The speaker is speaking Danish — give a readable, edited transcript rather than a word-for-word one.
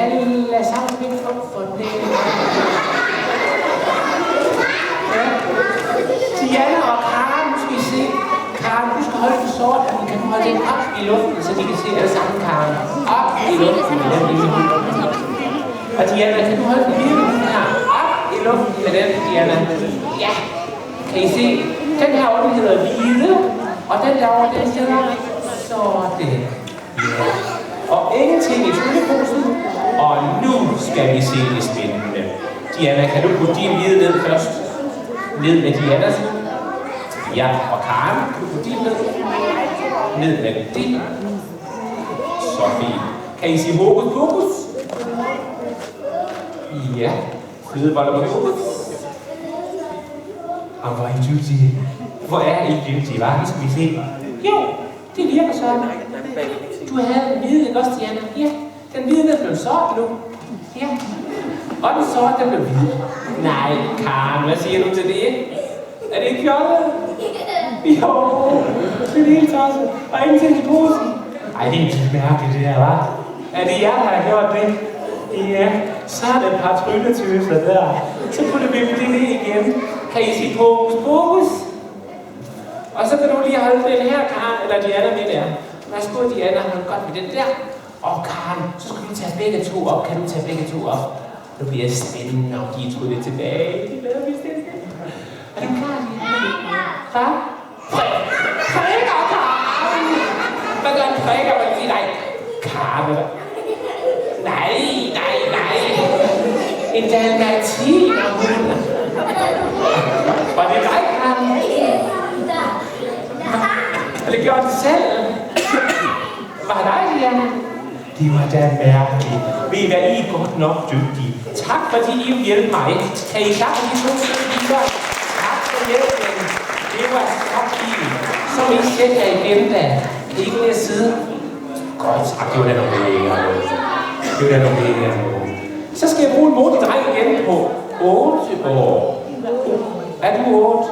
alle sammen lidt for det. Ja. Diana og Karen, nu skal I se. Karen, du skal holde den sort, og du kan holde den op i luften, så de kan se alle sammen, Karen. Op i luften med den lille hund. Og Diana, kan du holde den lille hund her? Op i luften med den, Diana. Ja. Kan I se? Den her ordning hedder hvide, og den derovre, den hedder sorte. Ja. Og ingenting i trylleposen. Og nu skal vi se det spændende. Diana, kan du putte din hvide ned først? Ned med Dianas. Ja, og Karen, kan du putte din ned? Ned med din. Så fint. Kan I sige hokus pokus? Ja. Flødeboller på hokus. Og hvor er I dygtige? Hvor er I dygtige, hva'? Nu skal vi se. Jo, det virker sådan. Du havde den hvide, ikke også, Diana? Ja, den hvide, den blev sort nu. Ja. Og den sort, den blev hvid. Nej, Karen, hvad siger du til det? Er det ikke fjollet? Jo, det er helt tosset. Og ingenting i posen. Ej, det er ikke mærkeligt det her, hva'? Er det jer, der har gjort det? Ja, så er der et par trylletøser der. Så putter vi det ned igen. Kan I sige pokus pokus? Og så kan du lige holde den her, Karen, eller Diana med der. Værsgo, Diana, hold godt med den der. Og Karen, så skal du tage begge to op. Kan du tage begge to op? Nu bliver det spændende, om de er tryllet tilbage. De lader vi stille. Er du klar, Diana? Hvad? Prikker, Karen! Hvad gør en prikker? Hvad siger dig? Karen, nej. En dalmatiner, hun. Var det dig, Karen? Eller gjorde det selv? Var det dig, Diana? Det var da mærkeligt. Ved I hvad, I er godt nok dygtige. Tak fordi I vil hjælpe mig. Kan I klappe de to stykker? Tak for hjælpen. Det var så fint. Så vil I sætte jer igen da. Kan I gå ned side? Godt, det var da nogle læger. Så skal jeg bruge en modig dreng igen på 8 år. Er du 8?